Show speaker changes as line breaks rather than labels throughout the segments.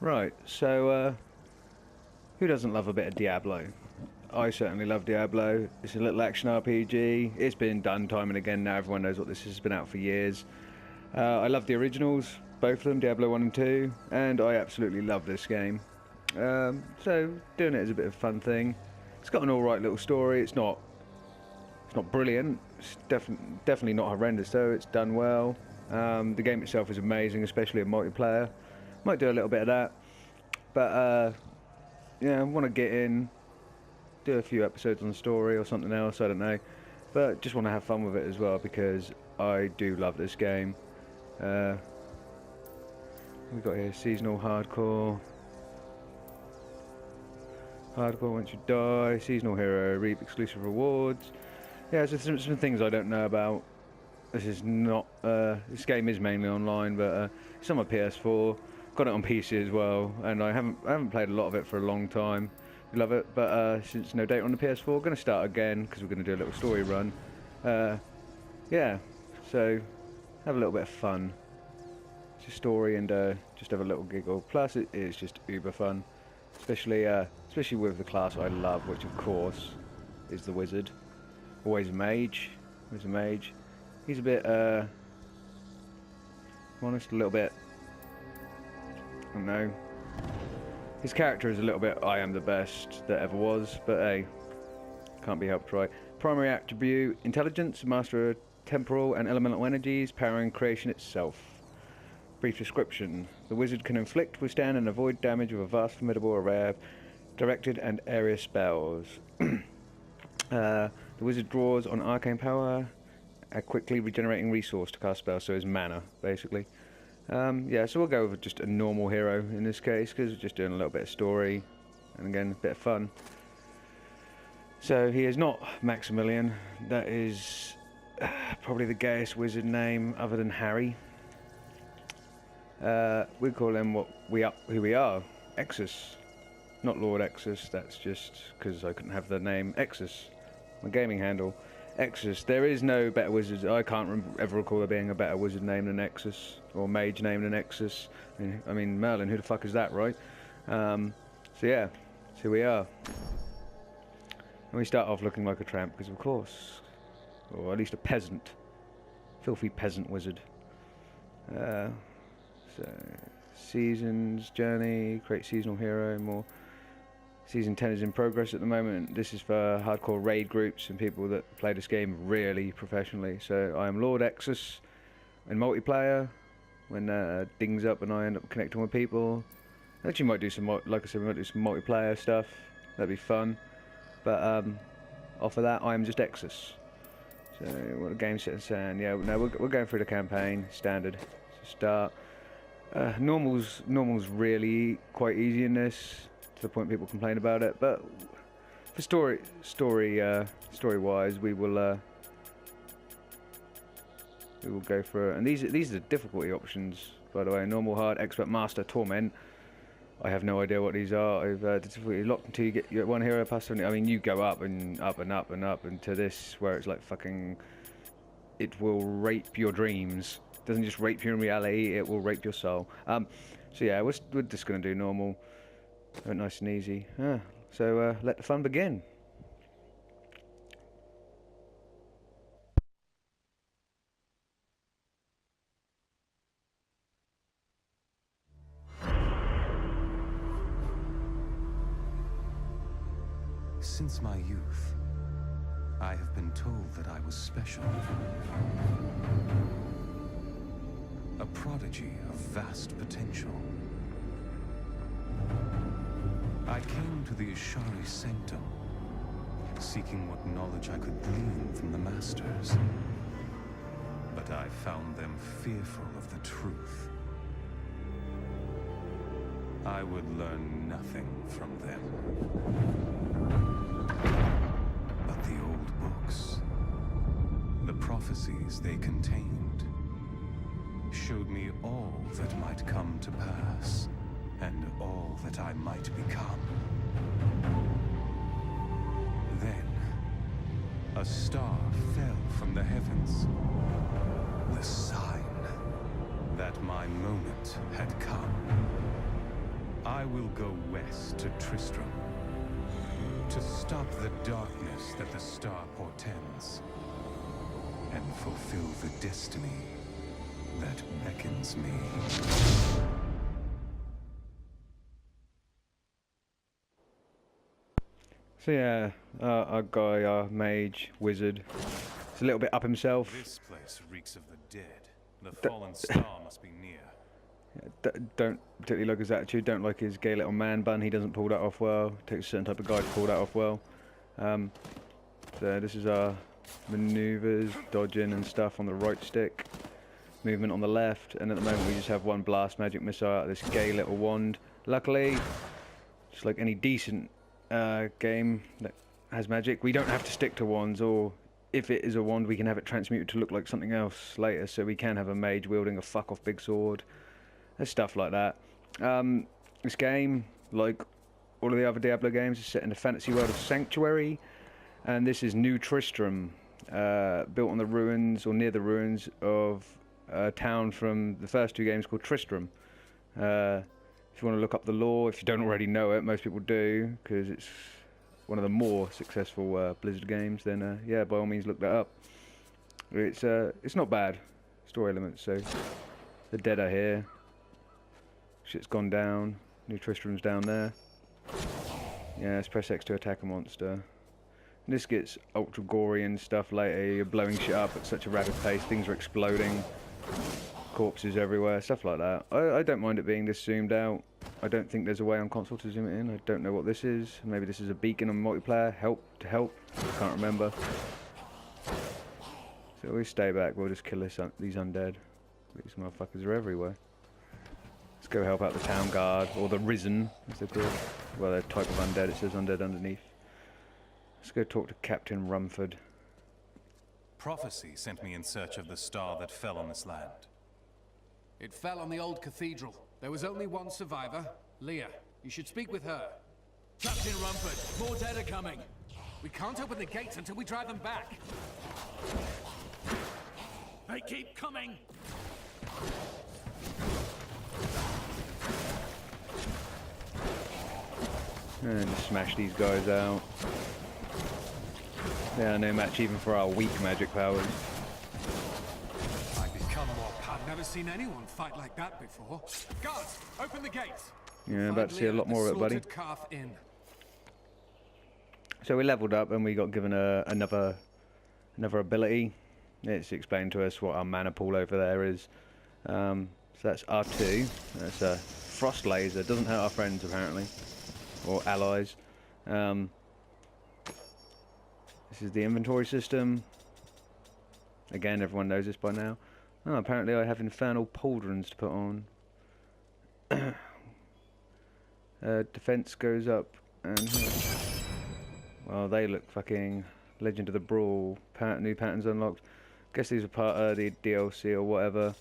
Right, so who doesn't love a bit of Diablo? I certainly love Diablo. It's a little action RPG. It's been done time and again now. Everyone knows what this is. It's been out for years. I love the originals, both of them, Diablo 1 and 2, and I absolutely love this game. So doing it is a bit of a fun thing. It's got an alright little story. It's not brilliant. It's definitely not horrendous though. It's done well. The game itself is amazing, especially in multiplayer. Might do a little bit of that, but yeah, I want to get in, do a few episodes on the story or something else. I don't know, but just want to have fun with it as well because I do love this game. We got here seasonal hardcore. Hardcore once you die. Seasonal hero reap exclusive rewards. Yeah, so some things I don't know about. This is not. This game is mainly online, but it's on my PS4. Got it on PC as well, and I haven't played a lot of it for a long time. Love it, but since no data on the PS4, going to start again because we're going to do a little story run. Yeah, so have a little bit of fun. It's a story and just have a little giggle. Plus, it is just uber fun, especially with the class I love, which of course is the wizard. Always a mage. Always a mage. He's a bit, honest, a little bit. I don't know. His character is a little bit I am the best that ever was, but hey, can't be helped, right? Primary attribute, intelligence, master of temporal and elemental energies, powering creation itself. Brief description. The wizard can inflict, withstand and avoid damage with a vast, formidable array of directed and area spells. The wizard draws on arcane power, a quickly regenerating resource to cast spells, so his mana, basically. Yeah, so we'll go with just a normal hero in this case, because we're just doing a little bit of story, and again, a bit of fun. So he is not Maximilian. That is probably the gayest wizard name other than Harry. We call him who we are, Exus. Not Lord Exus, that's just because I couldn't have the name Exus, my gaming handle. Exus. There is no better wizard. I can't ever recall there being a better wizard name than Exus, or mage name than Exus. I mean, Merlin, who the fuck is that, right? So yeah, so here we are. And we start off looking like a tramp, because of course, or at least a peasant. Filthy peasant wizard. So, seasons, journey, create seasonal hero, more. Season 10 is in progress at the moment. This is for hardcore raid groups and people that play this game really professionally. So I am Lord Exus in multiplayer. When dings up and I end up connecting with people. Actually might do some, like I said, we might do some multiplayer stuff. That'd be fun. But off of that, I am just Exus. So what a game set and sand. Yeah, no, we're going through the campaign, standard. So start. Normal's really quite easy in this, to the point people complain about it, but for story-wise, we will go for it. And these are the difficulty options, by the way: normal, hard, expert, master, torment. I have no idea what these are. I've the difficulty locked until you get one hero past 70. I mean, you go up and up and up and up, and to this where it's like fucking, it will rape your dreams. It doesn't just rape you in reality; it will rape your soul. So yeah, we're just gonna do normal. Nice and easy. So let the fun begin.
Since my youth, I have been told that I was special. A prodigy of vast potential. I came to the Ishari Sanctum, seeking what knowledge I could glean from the Masters. But I found them fearful of the truth. I would learn nothing from them. But the old books, the prophecies they contained, showed me all that might come to pass. And all that I might become. Then, a star fell from the heavens. The sign that my moment had come. I will go west to Tristram to stop the darkness that the star portends and fulfill the destiny that beckons me.
So yeah, our guy, our mage, wizard, is a little bit up himself.
This place reeks of the dead. The fallen star must be near.
Don't particularly like his attitude, don't like his gay little man bun, he doesn't pull that off well. Takes a certain type of guy to pull that off well. So this is our maneuvers, dodging and stuff on the right stick. Movement on the left, and at the moment we just have one blast magic missile out of this gay little wand. Luckily, just like any decent game that has magic, we don't have to stick to wands, or if it is a wand we can have it transmuted to look like something else later, so we can have a mage wielding a fuck off big sword. There's stuff like that. This game, like all of the other Diablo games, is set in the fantasy world of Sanctuary, and this is New Tristram, built on the ruins, or near the ruins, of a town from the first two games called Tristram. If you want to look up the lore, if you don't already know it, most people do, because it's one of the more successful Blizzard games, then yeah, by all means look that up. It's not bad, story elements, so the dead are here. Shit's gone down. New Tristram's down there. Yeah, let's press X to attack a monster. And this gets ultra gory and stuff later. You're blowing shit up at such a rapid pace. Things are exploding. Corpses everywhere. Stuff like that. I don't mind it being this zoomed out. I don't think there's a way on console to zoom it in. I don't know what this is. Maybe this is a beacon on multiplayer. Help to help. I can't remember. So we stay back. We'll just kill these undead. These motherfuckers are everywhere. Let's go help out the town guard, or the Risen, as they're called. Well, they're type of undead, it says undead underneath. Let's go talk to Captain Rumford.
Prophecy sent me in search of the star that fell on this land.
It fell on the old cathedral. There was only one survivor, Leah. You should speak with her. Captain Rumford, more dead are coming. We can't open the gates until we drive them back. They keep coming.
And just smash these guys out. Yeah, no match even for our weak magic powers.
I've become more. I've never seen anyone fight like that before. Guards, open the gates.
Yeah, about to see a lot more of it, buddy.
Calf in.
So we leveled up and we got given another ability. It's explained to us what our mana pool over there is. So that's R2. That's a frost laser. Doesn't hurt our friends apparently, or allies. This is the inventory system. Again, everyone knows this by now. Oh, apparently I have infernal pauldrons to put on. Defense goes up, and well, they look fucking Legend of the Brawl. New patterns unlocked. Guess these are part of the DLC or whatever.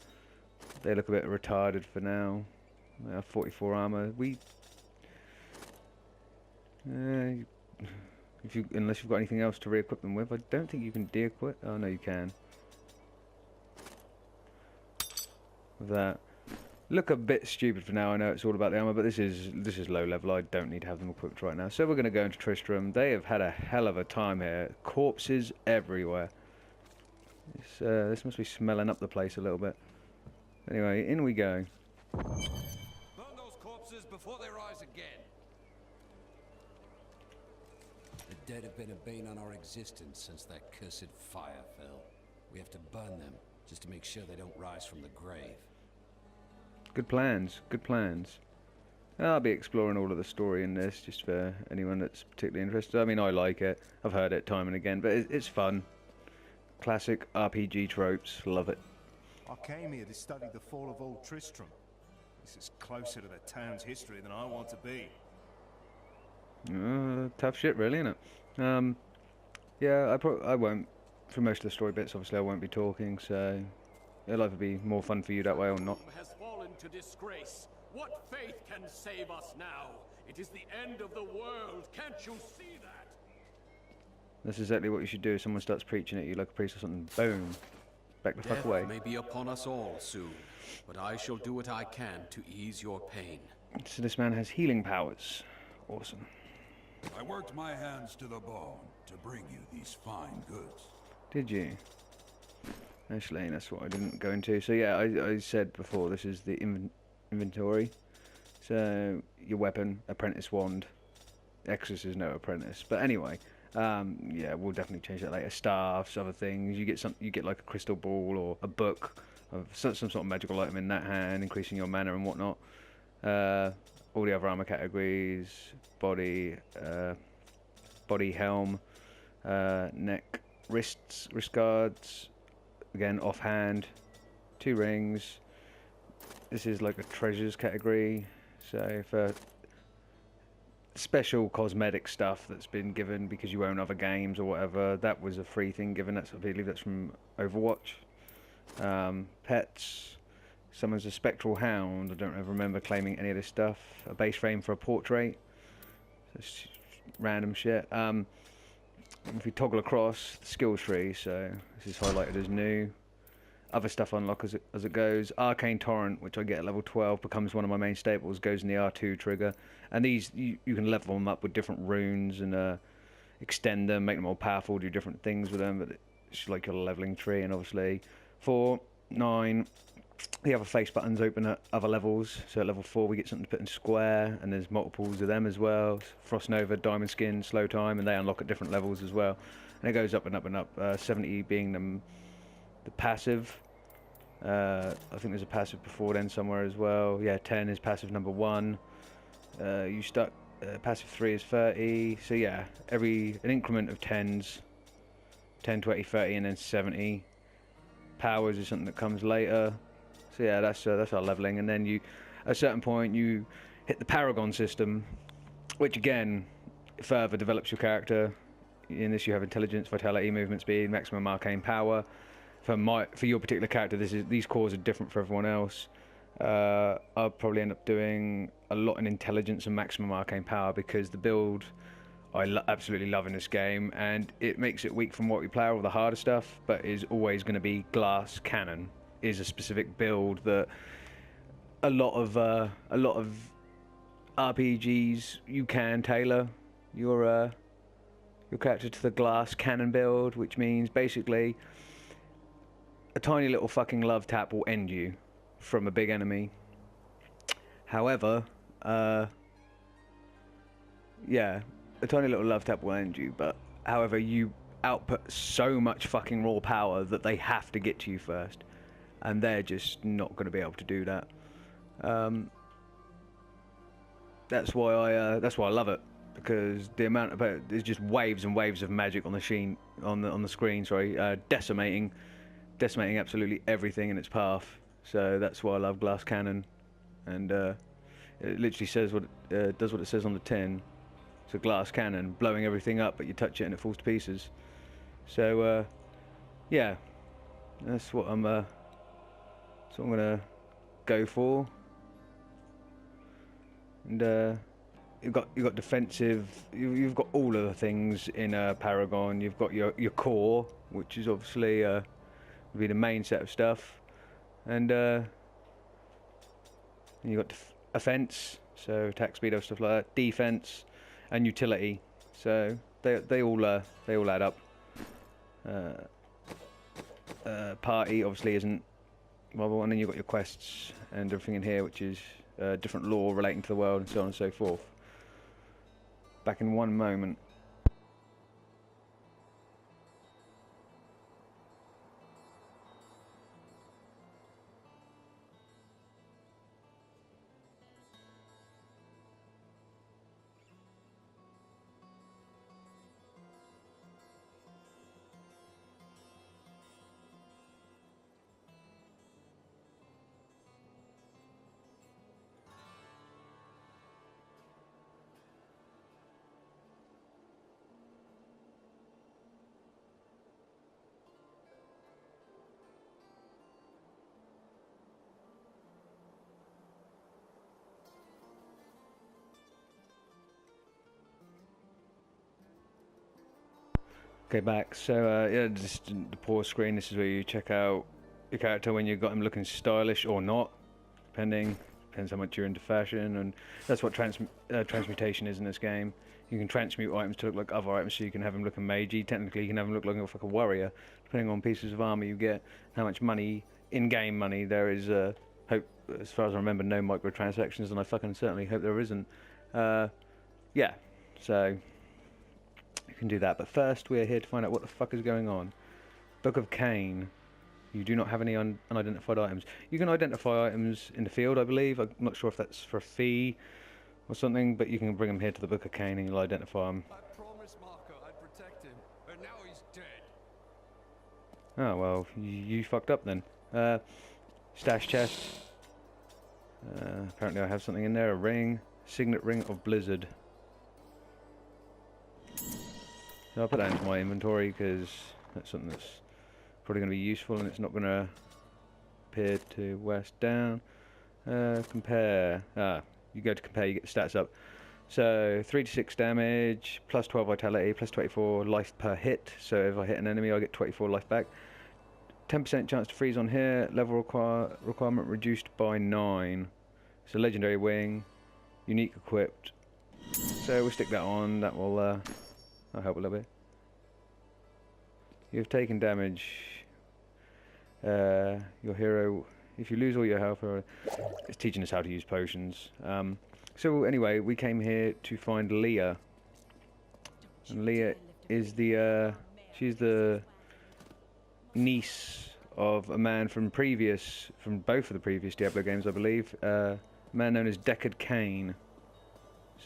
They look a bit retarded for now. They have 44 armor. Unless you've got anything else to re-equip them with, I don't think you can de-equip. Oh no, you can. With that, look a bit stupid for now. I know it's all about the armor, but this is low level. I don't need to have them equipped right now. So we're going to go into Tristram. They have had a hell of a time here. Corpses everywhere. This must be smelling up the place a little bit. Anyway, in we go.
Burn those corpses before they rise again.
The dead have been a bane on our existence since that cursed fire fell. We have to burn them, just to make sure they don't rise from the grave.
Good plans, good plans. I'll be exploring all of the story in this, just for anyone that's particularly interested. I mean, I like it. I've heard it time and again, but it's fun. Classic RPG tropes, love it.
I came here to study the fall of old Tristram. This is closer to the town's history than I want to be.
Tough shit, really, isn't it? Yeah, I won't, for most of the story bits, obviously I won't be talking, so it'll either be more fun for you that way or not.
Has fallen to disgrace. What faith can save us now? It is the end of the world. Can't you see that?
That's exactly what you should do if someone starts preaching at you like a priest or something. Boom. Back the fuck away.
Death may be upon us all soon, but I shall do what I can to ease your pain.
So this man has healing powers. Awesome.
I worked my hands to the bone to bring you these fine goods.
Did you? Actually, that's what I didn't go into. So yeah, I said before, this is the inventory. So your weapon, apprentice wand. Exorcist is no apprentice. But anyway, yeah, we'll definitely change that later. Staffs, other things. You get like a crystal ball or a book of some sort of magical item in that hand, increasing your mana and whatnot. All the other armor categories: body, helm, neck, wrists, wrist guards. Again, offhand, 2 rings. This is like a treasures category. So for special cosmetic stuff that's been given because you own other games or whatever, that was a free thing given. I believe that's from Overwatch. Pets. Someone's a spectral hound. I don't ever remember claiming any of this stuff. A base frame for a portrait. Just random shit. If we toggle across the skill tree, so this is highlighted as new. Other stuff unlock as it goes. Arcane Torrent, which I get at level 12, becomes one of my main staples. Goes in the R2 trigger, and these you can level them up with different runes and extend them, make them more powerful, do different things with them. But it's like your leveling tree, and obviously 4, 9. The other face buttons open at other levels. So at level 4 we get something to put in square, and there's multiples of them as well. Frost Nova, Diamond Skin, Slow Time, and they unlock at different levels as well. And it goes up and up and up. 70 being the passive. I think there's a passive before then somewhere as well. Yeah, 10 is passive number 1. Passive 3 is 30. So yeah, an increment of 10s. 10, 20, 30, and then 70. Powers is something that comes later. So yeah, that's our leveling, and then at a certain point you hit the Paragon system, which again further develops your character. In this you have intelligence, vitality, movement speed, maximum arcane power. For your particular character, these cores are different for everyone else. I'll probably end up doing a lot in intelligence and maximum arcane power because the build I absolutely love in this game, and it makes it weak from what we play all the harder stuff, but is always going to be glass cannon. Is a specific build that a lot of RPGs you can tailor your character to the glass cannon build, which means basically a tiny little fucking love tap will end you from a big enemy. However, yeah, a tiny little love tap will end you, but however you output so much fucking raw power that they have to get to you first. And they're just not going to be able to do that. That's why I love it, because the amount of there's just waves and waves of magic on the screen. Sorry, decimating absolutely everything in its path. So that's why I love glass cannon, and it literally says does what it says on the tin. It's a glass cannon blowing everything up, but you touch it and it falls to pieces. So yeah, that's what I'm gonna go for. And you've got defensive. You've got all of the things in Paragon. You've got your core, which is obviously would be the main set of stuff, and you've got offense, so attack speed, stuff like that. Defense and utility. So they all add up. Party obviously isn't. Well, and then you've got your quests and everything in here, which is different lore relating to the world and so on and so forth. Back in one moment. Okay, back. So yeah, just the pause screen. This is where you check out your character when you've got him looking stylish or not, depending Depends how much you're into fashion, and that's what transmutation is in this game. You can transmute items to look like other items, so you can have them look magey. Technically, you can have them look like a warrior, depending on pieces of armor you get, how much money, in-game money, there is. Hope, as far as I remember, no microtransactions, and I fucking certainly hope there isn't. Yeah, so you can do that. But first, we're here to find out what the fuck is going on. Book of Cain. You do not have any unidentified items. You can identify items in the field, I believe. I'm not sure if that's for a fee or something, but you can bring them here to the Book of Cain and you'll identify them.
I promised Marco I'd protect him, and now he's dead.
Oh, well, you fucked up then. Stash chest. Apparently I have something in there. A ring. Signet ring of Blizzard. So I'll put that into my inventory because that's something that's probably going to be useful, and it's not going to appear to west down. Compare. You go to compare, you get the stats up. So 3 to 6 damage, plus 12 vitality, plus 24 life per hit. So if I hit an enemy, I get 24 life back. 10% chance to freeze on here. Level requirement reduced by 9. So legendary wing, unique equipped. So we'll stick that on. That will that'll help a little bit. You've taken damage. Your hero, if you lose all your health, it's teaching us how to use potions. So anyway, we came here to find Leah. And Leah is she's the niece of a man from both of the previous Diablo games, I believe. A man known as Deckard Cain.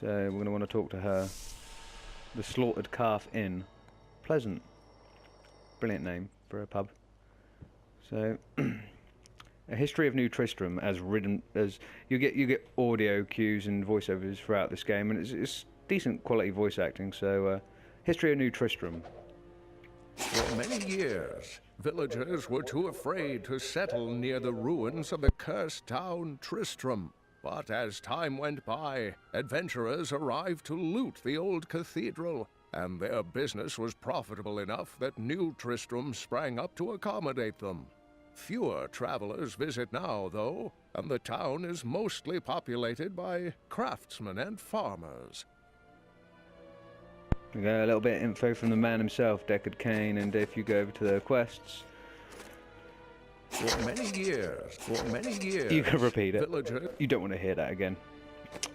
So we're going to want to talk to her. The Slaughtered Calf Inn. Pleasant. Brilliant name for a pub. So, a history of New Tristram, as you get audio cues and voiceovers throughout this game, and it's decent quality voice acting. So, history of New Tristram.
For many years, villagers were too afraid to settle near the ruins of the cursed town Tristram. But as time went by, adventurers arrived to loot the old cathedral, and their business was profitable enough that New Tristram sprang up to accommodate them. Fewer travelers visit now, though, and the town is mostly populated by craftsmen and farmers.
We got a little bit of info from the man himself, Deckard Cain, and if you go over to the quests...
For many years,
you can repeat it.
Villagers...
You don't want to hear that again.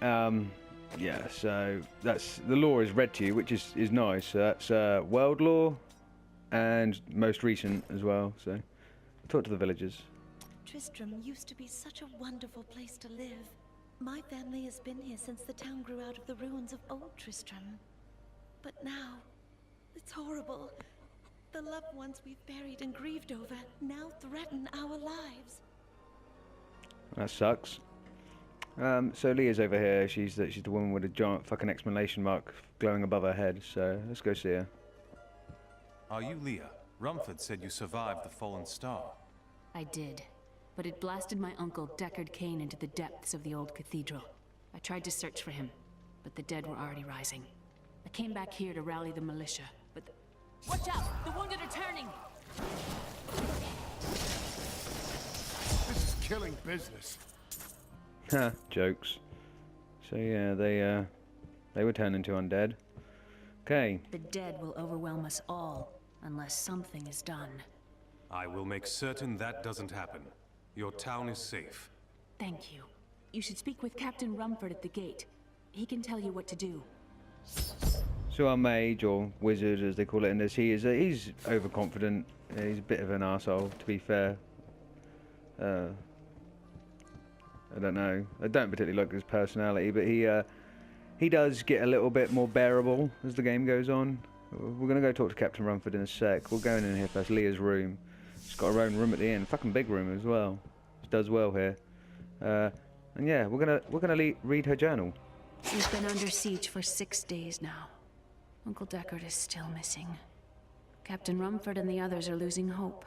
Yeah, so that's the lore is read to you, which is nice. So that's world lore and most recent as well. So talk to the villagers.
Tristram used to be such a wonderful place to live. My family has been here since the town grew out of the ruins of old Tristram. But now, it's horrible. The loved ones we've buried and grieved over now threaten our lives.
That sucks. So Leah's over here. She's the woman with a giant fucking exclamation mark glowing above her head. So let's go see her.
Are you Leah? Rumford said you survived the fallen star.
I did, but it blasted my uncle Deckard Cain into the depths of the old cathedral. I tried to search for him, but the dead were already rising. I came back here to rally the militia, but Watch out! The wounded are turning!
This is killing business.
Ha, jokes. So yeah, they were turned into undead. Okay.
The dead will overwhelm us all, unless something is done.
I will make certain that doesn't happen. Your town is safe.
Thank you. You should speak with Captain Rumford at the gate. He can tell you what to do.
So our mage, or wizard as they call it in this, he's overconfident. He's a bit of an arsehole, to be fair. I don't know. I don't particularly like his personality, but he does get a little bit more bearable as the game goes on. We're going to go talk to Captain Rumford in a sec. We'll go in here first. Leah's room. She's got her own room at the end. Fucking big room as well. She does well here. And yeah, we're gonna read her journal.
We've been under siege for 6 days now. Uncle Deckard is still missing. Captain Rumford and the others are losing hope.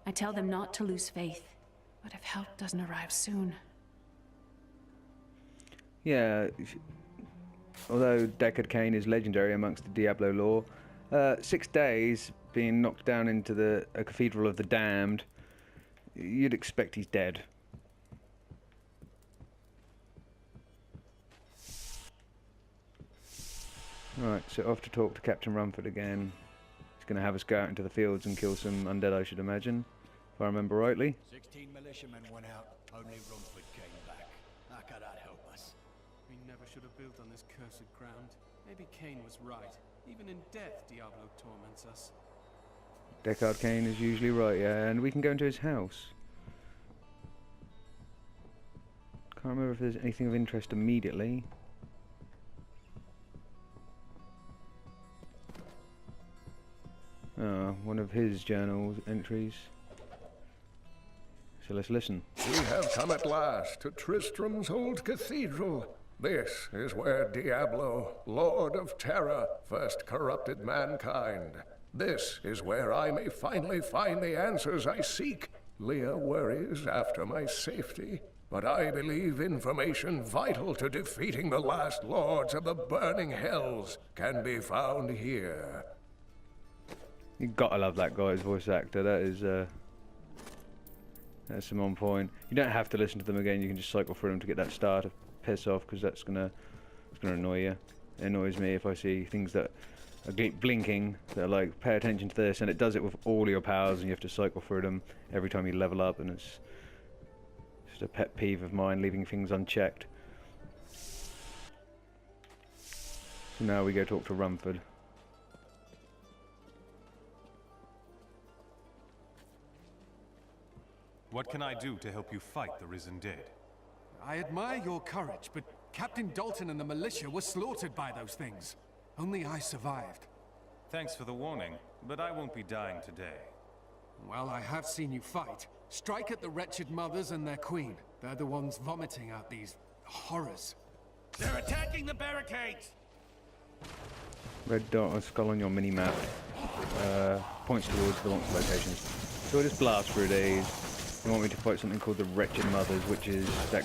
I tell them not to lose faith, but if help doesn't arrive soon...
Yeah, although Deckard Cain is legendary amongst the Diablo lore, 6 days being knocked down into a cathedral of the damned, you'd expect he's dead. Right, so off to talk to Captain Rumford again. He's going to have us go out into the fields and kill some undead, I should imagine, if I remember rightly.
16 militiamen went out, only Rumford came back. How can that help us?
We never should have built on this cursed ground. Maybe Cain was right. Even in death, Diablo torments us.
Deckard Cain is usually right, yeah, and we can go into his house. Can't remember if there's anything of interest immediately. One of his journal entries. So let's listen.
We have come at last to Tristram's old cathedral. This is where Diablo, Lord of Terror, first corrupted mankind. This is where I may finally find the answers I seek. Leah worries after my safety, but I believe information vital to defeating the last lords of the burning hells can be found here.
You gotta love that guy's voice actor. That is that's some on point. You don't have to listen to them again. You can just cycle through them to get that star to piss off, because it's gonna annoy you. It annoys me if I see things that are blinking that are like, pay attention to this, and it does it with all your powers, and you have to cycle through them every time you level up, and it's just a pet peeve of mine, leaving things unchecked. So now we go talk to Rumford.
What can I do to help you fight the risen dead?
I admire your courage, but Captain Dalton and the militia were slaughtered by those things. Only I survived.
Thanks for the warning, but I won't be dying today.
Well, I have seen you fight. Strike at the wretched mothers and their queen. They're the ones vomiting out these horrors.
They're attacking the barricades!
Red dot or skull on your mini-map points towards the wanted locations. So we'll just blast through these. You want me to fight something called the Wretched Mothers, which is that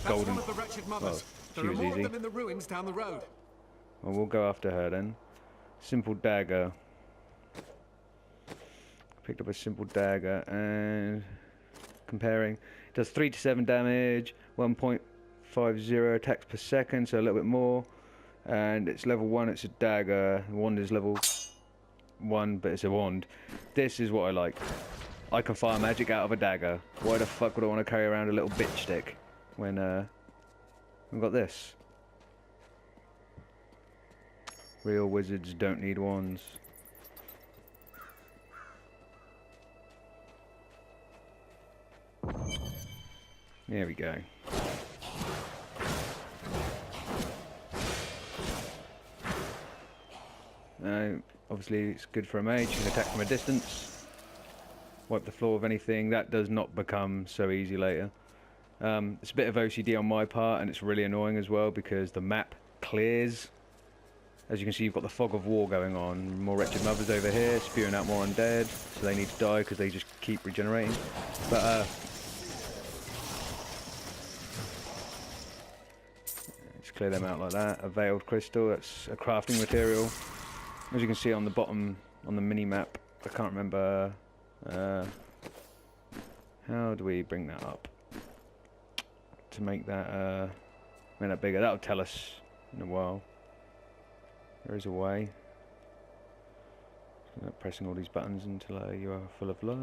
golden...
That's one of the Wretched Mothers.
Well,
there are more
easy.
of them in the ruins down the road.
Well, we'll go after her then. Simple dagger. Picked up a simple dagger and comparing. It does 3 to 7 damage, 1.50 attacks per second, so a little bit more. And it's level 1, it's a dagger. The wand is level 1, but it's a wand. This is what I like. I can fire magic out of a dagger. Why the fuck would I want to carry around a little bitch stick when we've got this? Real wizards don't need wands. There we go. Obviously it's good for a mage. You can attack from a distance. Wipe the floor of anything. That does not become so easy later. It's a bit of OCD on my part, and it's really annoying as well because the map clears. As you can see, you've got the fog of war going on. More wretched mothers over here, spewing out more undead, so they need to die because they just keep regenerating. But let's clear them out like that. A veiled crystal, that's a crafting material. As you can see on the bottom, on the mini-map, I can't remember... how do we bring that up? To make that bigger. That'll tell us in a while. There is a way. Not pressing all these buttons until you are full of life.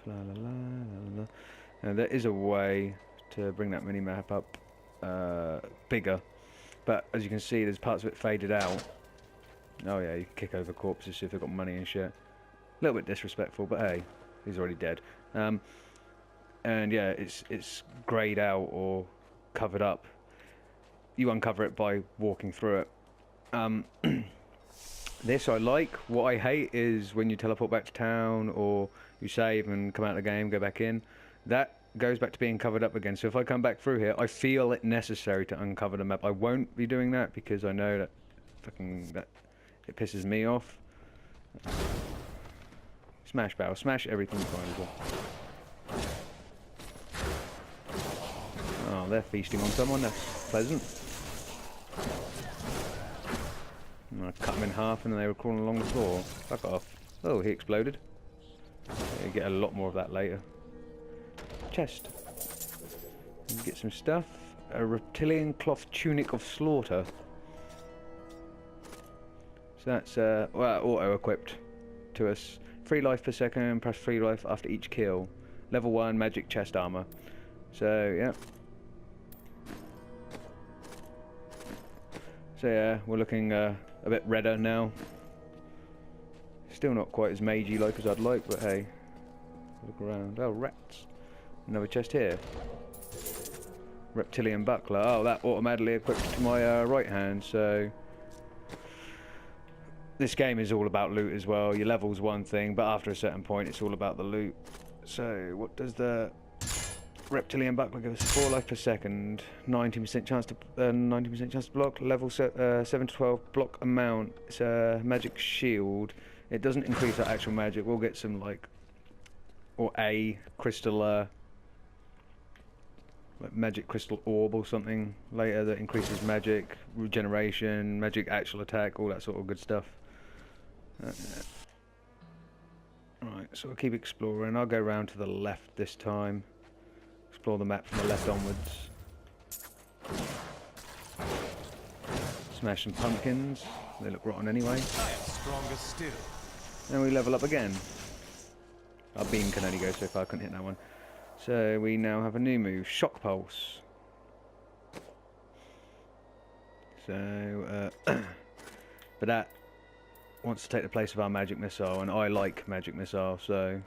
La la la la la. Now, there is a way to bring that mini-map up bigger. But as you can see, there's parts of it faded out. Oh yeah, you can kick over corpses if they've got money and shit. A little bit disrespectful, but hey, he's already dead. And yeah, it's greyed out or covered up. You uncover it by walking through it. This I like. What I hate is when you teleport back to town or you save and come out of the game, go back in. That goes back to being covered up again. So if I come back through here, I feel it necessary to uncover the map. I won't be doing that because I know that it pisses me off. Smash barrel, smash everything findable. Oh, they're feasting on someone. That's pleasant. I cut them in half and then they were crawling along the floor. Fuck off. Oh, he exploded. You get a lot more of that later. Chest. Get some stuff. A reptilian cloth tunic of slaughter. So that's well, auto-equipped to us. 3 life per second, press 3 life after each kill. Level 1 magic chest armor. So yeah. So yeah, we're looking a bit redder now. Still not quite as magey like as I'd like, but hey. Look around. Oh, rats. Another chest here. Reptilian buckler. Oh, that automatically equipped to my right hand, so... This game is all about loot as well. Your level's one thing, but after a certain point it's all about the loot. So, what does the Reptilian buckler give us? 4 life per second, 90% chance to 90% chance to block, level 7 to 12 block amount. It's a magic shield. It doesn't increase our actual magic. We'll get some like, or a crystal, like magic crystal orb or something later that increases magic, regeneration, magic actual attack, all that sort of good stuff. Right, so I'll keep exploring. I'll go round to the left this time. Explore the map from the left onwards. Smash some pumpkins. They look rotten anyway.
I am stronger still.
Then we level up again. Our beam can only go so far, I couldn't hit that one. So we now have a new move, Shock Pulse. So, but that wants to take the place of our magic missile, and I like magic missile, so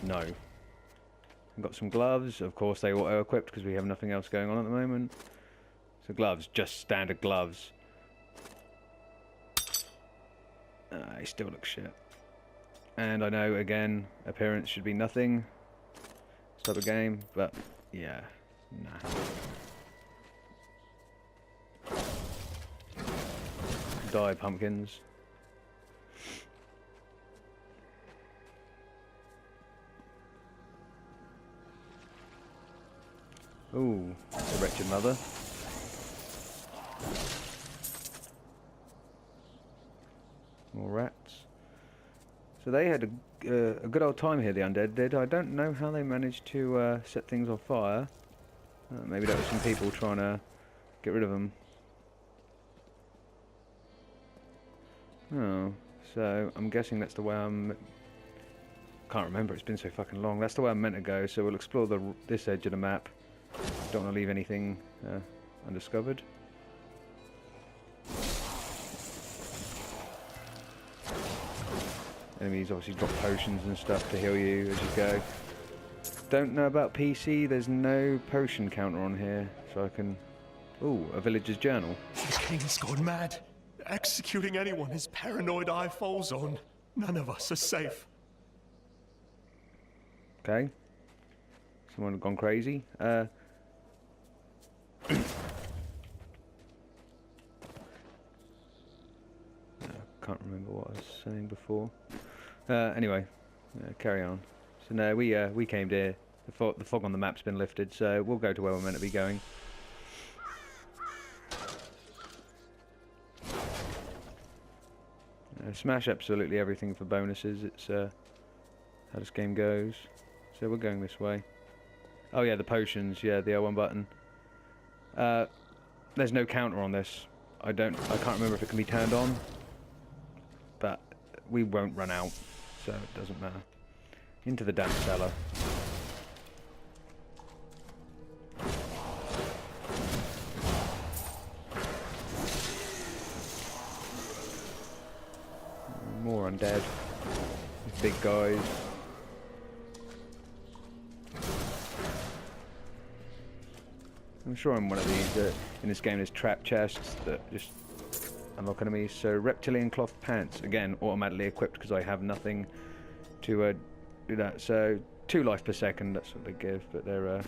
no. I've got some gloves. Of course they auto-equipped because we have nothing else going on at the moment. So gloves, just standard gloves. He still looks shit. And I know, again, appearance should be nothing. This type of game, but yeah, nah. Die, pumpkins. Ooh, that's a wretched mother. More rats. So they had a good old time here, the undead did. I don't know how they managed to set things on fire. Maybe that was some people trying to get rid of them. Oh, so I'm guessing that's the way I'm... Can't remember, it's been so fucking long. That's the way I'm meant to go, so we'll explore this edge of the map. Don't want to leave anything undiscovered. Enemies obviously drop potions and stuff to heal you as you go. Don't know about PC, there's no potion counter on here, so I can... Ooh, a villager's journal.
The king's gone mad. Executing anyone his paranoid eye falls on. None of us are safe.
Okay. Someone gone crazy. Can't remember what I was saying before. Anyway, carry on. So no, we came here. The fog on the map's been lifted, so we'll go to where we're meant to be going. Smash absolutely everything for bonuses. It's how this game goes. So we're going this way. Oh yeah, the potions. Yeah, the L1 button. There's no counter on this. I can't remember if it can be turned on. But we won't run out, so it doesn't matter. Into the damp cellar. More undead. These big guys. I'm sure I'm one of these that in this game there's trap chests that just unlock enemies. So reptilian cloth pants, again automatically equipped because I have nothing to do that. So 2 life per second, that's what they give, but they're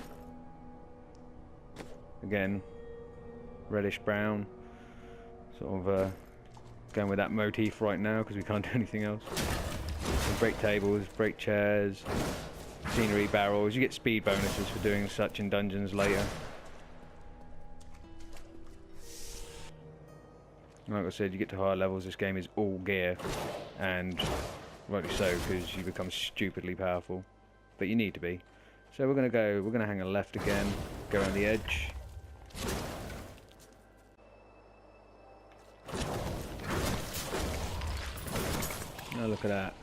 again reddish brown, sort of going with that motif right now because we can't do anything else. So break tables, break chairs, scenery barrels. You get speed bonuses for doing such in dungeons later. Like I said, you get to higher levels, this game is all gear, and rightly so, because you become stupidly powerful, but you need to be. So we're going to hang a left again, go around the edge. Oh, look at that.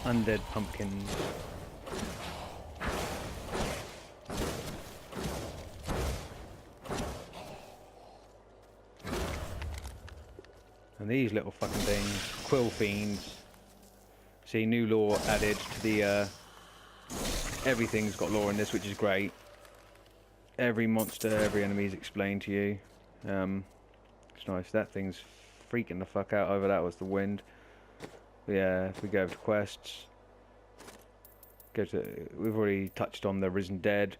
Undead pumpkins. And these little fucking things, quill fiends. See, new lore added to the, everything's got lore in this, which is great. Every monster, every enemy is explained to you. It's nice. That thing's freaking the fuck out over. That was the wind. Yeah, if we go over to quests, we've already touched on the risen dead.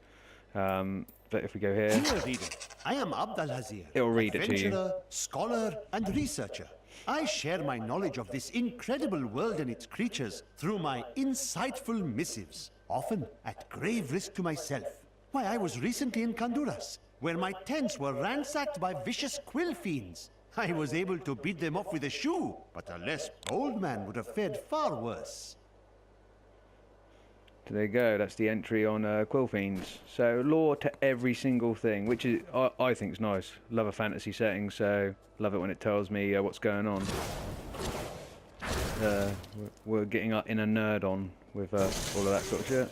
But if we go here,
Dear reader, I am Abdal Hazir,
it'll read it to you.
adventurer, scholar, and researcher. I share my knowledge of this incredible world and its creatures through my insightful missives, often at grave risk to myself. Why, I was recently in Kanduras, where my tents were ransacked by vicious quill fiends. I was able to beat them off with a shoe, but a less bold man would have fared far worse.
There you go, that's the entry on Quill Fiends. So lore to every single thing, which is I think is nice. Love a fantasy setting, so love it when it tells me what's going on. We're getting our inner nerd on with all of that sort of shit.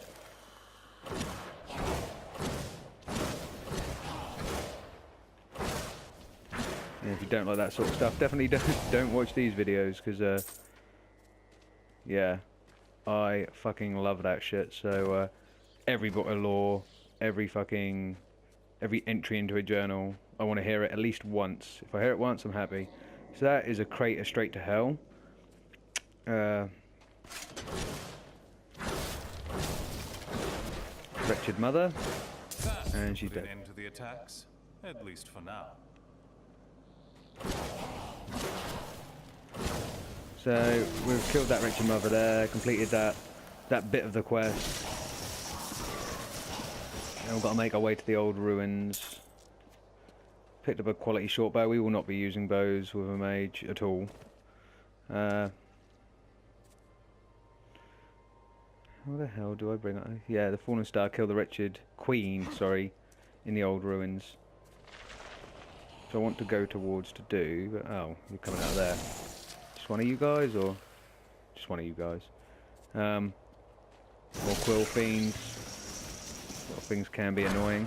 And if you don't like that sort of stuff, definitely don't watch these videos, because yeah. I fucking love that shit. So every book of lore, every entry into a journal, I want to hear it at least once. If I hear it once, I'm happy. So that is a crater straight to hell. Wretched mother, and she's dead.
End to the attacks, at least for now.
So we've killed that wretched mother there, completed that bit of the quest. And we've got to make our way to the old ruins. Picked up a quality short bow. We will not be using bows with a mage at all. How the hell do I bring up? Yeah, the fallen star killed the wretched queen, sorry, in the old ruins. So I want to go towards to do, but oh, you're coming out of there. Just one of you guys, or just one of you guys? More quill fiends. A lot of things can be annoying.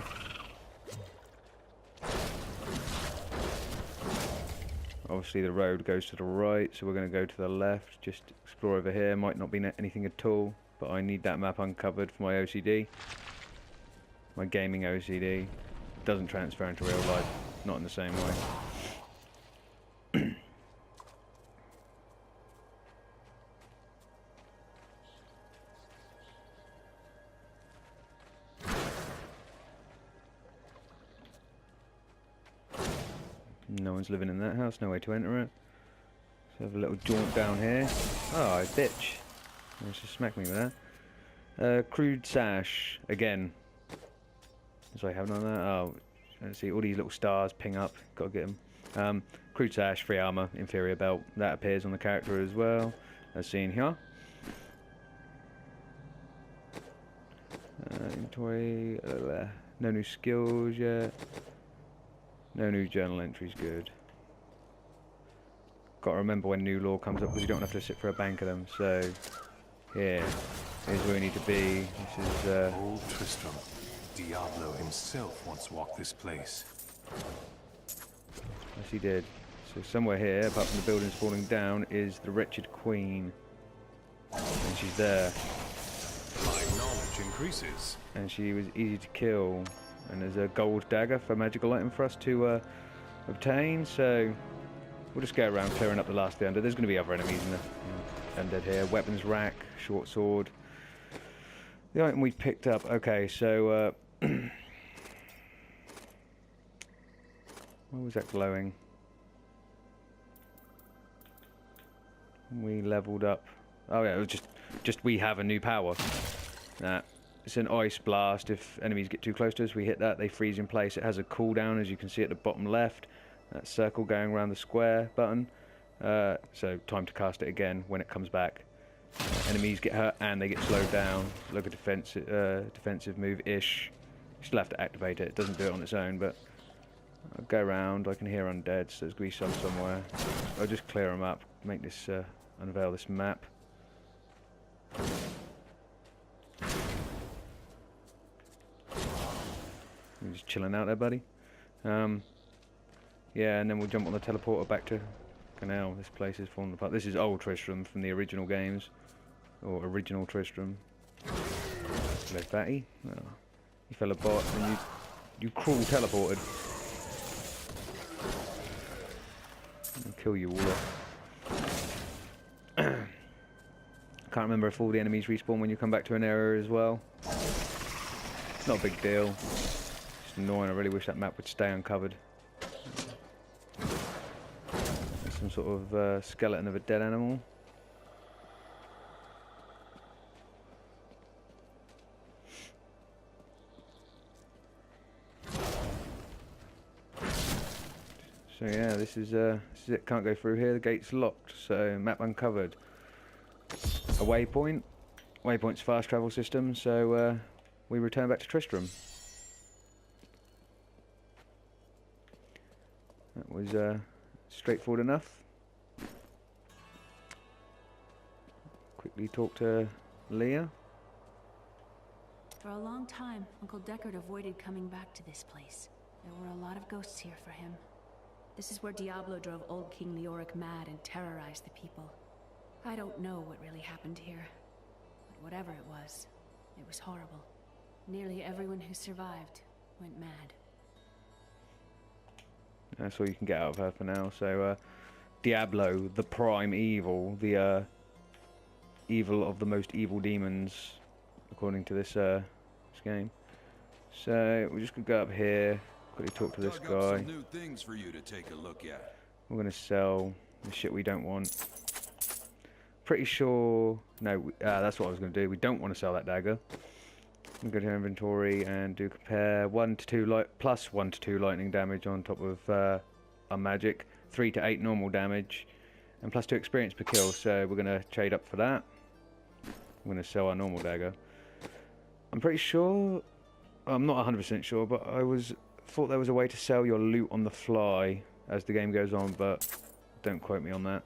Obviously the road goes to the right, so we're going to go to the left. Just explore over here. Might not be anything at all, but I need that map uncovered for my OCD. My gaming OCD. Doesn't transfer into real life. Not in the same way. No one's living in that house, no way to enter it. So have a little jaunt down here. Oh, bitch. Let's just smack me with that. Crude sash, again. So I haven't on that. Oh, let's see, all these little stars ping up. Gotta get them. Crude sash, free armor, inferior belt. That appears on the character as well, as seen here. Inventory. No new skills yet. No new journal entries, good. Gotta remember when new lore comes up, because you don't have to sit for a bank of them. So, here is where we need to be. This is
Old Tristram. Diablo himself once walked this place.
Yes, he did. So somewhere here, apart from the buildings falling down, is the wretched queen, and she's there.
My knowledge increases.
And she was easy to kill. And there's a gold dagger for a magical item for us to obtain, so we'll just go around clearing up the last of the undead. There's going to be other enemies in the undead here. Weapons rack, short sword. The item we picked up. Okay, so what was that glowing? We leveled up. Oh yeah, it was just we have a new power. It's an ice blast. If enemies get too close to us, we hit that, they freeze in place. It has a cooldown, as you can see at the bottom left. That circle going around the square button. So time to cast it again when it comes back. Enemies get hurt and they get slowed down. Look at defensive move-ish. You still have to activate it. It doesn't do it on its own, but I'll go around. I can hear undead, so there's going to be some somewhere. I'll just clear them up, make this, unveil this map. You're just chilling out there, buddy. Yeah, and then we'll jump on the teleporter back to Canal. This place is falling apart. This is old Tristram from the original games. Or original Tristram. Hello, fatty. Oh, you fell apart and you cruel teleported. I'll kill you all up. Can't remember if all the enemies respawn when you come back to an area as well. It's not a big deal. Just annoying. I really wish that map would stay uncovered. There's some sort of skeleton of a dead animal. So yeah, this is it. Can't go through here. The gate's locked. So map uncovered. A waypoint. Waypoint's fast travel system. So we return back to Tristram. That was straightforward enough. Quickly talk to Leah.
For a long time, Uncle Deckard avoided coming back to this place. There were a lot of ghosts here for him. This is where Diablo drove old King Leoric mad and terrorized the people. I don't know what really happened here, but whatever it was horrible. Nearly everyone who survived went mad.
That's all you can get out of her for now. So, Diablo, the prime evil, the evil of the most evil demons, according to this game. So we're just gonna go up here, quickly talk to this guy.
Some new things for you to take a look at.
We're gonna sell the shit we don't want. Pretty sure. No, that's what I was gonna do. We don't want to sell that dagger. We go to inventory and do compare 1 to 2 plus 1 to 2 lightning damage on top of our magic, 3 to 8 normal damage, and plus 2 experience per kill. So we're gonna trade up for that. I'm gonna sell our normal dagger. I'm pretty sure. I'm not 100% sure, but I thought there was a way to sell your loot on the fly as the game goes on, but don't quote me on that.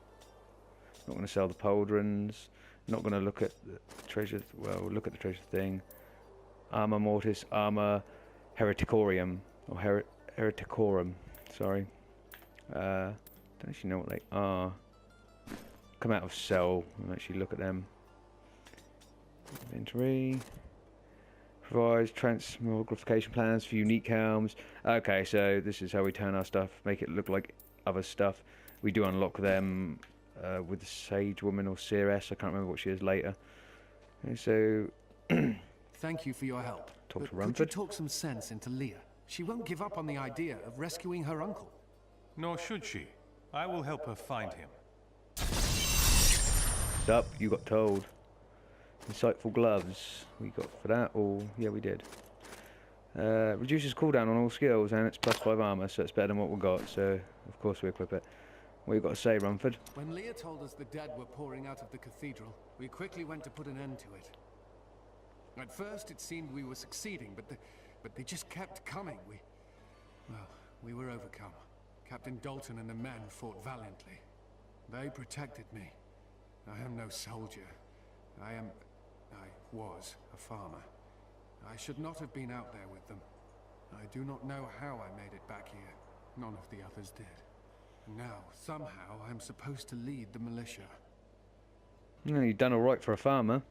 Not gonna sell the pauldrons. Not gonna look at the treasure. Well, look at the treasure thing. Armor Mortis, Armor Hereticorium, or Hereticorum, sorry. Don't actually know what they are. Come out of cell and actually look at them. Inventory. Provides transmogrification plans for unique helms. Okay, so this is how we turn our stuff, make it look like other stuff. We do unlock them with the Sage Woman or Seeress. I can't remember what she is later. Okay, so...
Thank you for your help.
Talk to
Could you
Rumford.
talk some sense into Leah? She won't give up on the idea of rescuing her uncle.
Nor should she. I will help her find him.
Up, you got told. Insightful gloves. We got for that, or yeah, we did. Reduces cooldown on all skills, and it's plus 5 armor, so it's better than what we got. So of course we equip it. What you got to say, Rumford?
When Leah told us the dead were pouring out of the cathedral, we quickly went to put an end to it. At first, it seemed we were succeeding, but they just kept coming. We were overcome. Captain Dalton and the men fought valiantly. They protected me. I am no soldier. I was a farmer. I should not have been out there with them. I do not know how I made it back here. None of the others did. And now, somehow, I'm supposed to lead the militia.
Yeah, you've done all right for a farmer.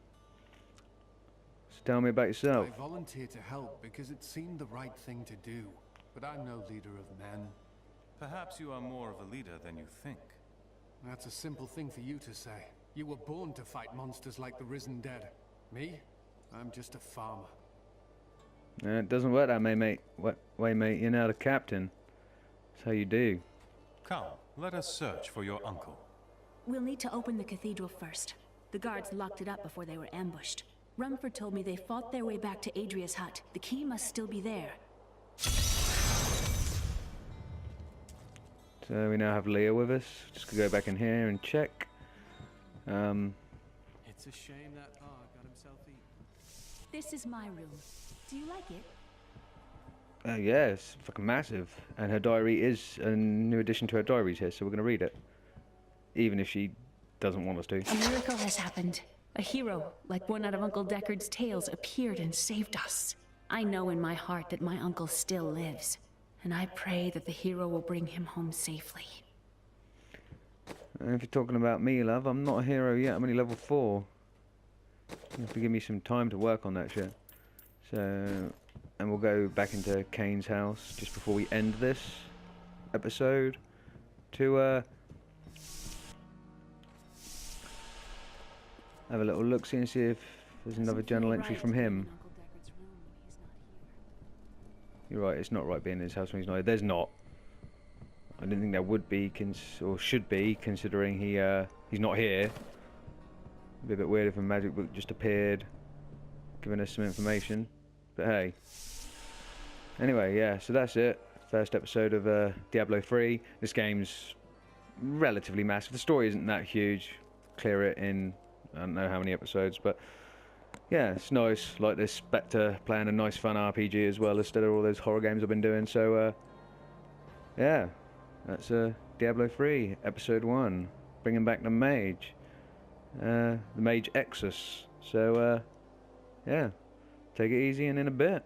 Tell me about yourself.
I volunteered to help because it seemed the right thing to do. But I'm no leader of men.
Perhaps you are more of a leader than you think.
That's a simple thing for you to say. You were born to fight monsters like the risen dead. Me? I'm just a farmer.
It doesn't work that way, mate. You're now the captain. That's how you do.
Come, let us search for your uncle.
We'll need to open the cathedral first. The guards locked it up before they were ambushed. Rumford told me they fought their way back to Adria's hut. The key must still be there.
So we now have Leah with us. Just gonna go back in here and check.
It's a shame that got himself eaten.
This is my room. Do you like it?
Yeah, it's fucking massive. And her diary is a new addition to her diaries here, so we're going to read it. Even if she doesn't want us to.
A miracle has happened. A hero, like one out of Uncle Deckard's tales, appeared and saved us. I know in my heart that my uncle still lives, and I pray that the hero will bring him home safely.
And if you're talking about me, love, I'm not a hero yet. I'm only level 4. You have to give me some time to work on that shit. So, and we'll go back into Kane's house just before we end this episode to have a little look, see and see if there's another journal entry from him. You're right, it's not right being in his house when he's not here. There's not. I didn't think there would be, or should be, considering he's not here. It'd be a bit weird if a magic book just appeared, giving us some information. But hey. Anyway, yeah, so that's it. First episode of Diablo 3. This game's relatively massive. The story isn't that huge. Clear it in, I don't know how many episodes, but yeah, it's nice. Like this Spectre playing a nice fun RPG as well, instead of all those horror games I've been doing. So, yeah, that's Diablo 3, Episode 1. Bringing back the mage. The mage Exus. So, yeah, take it easy and in a bit.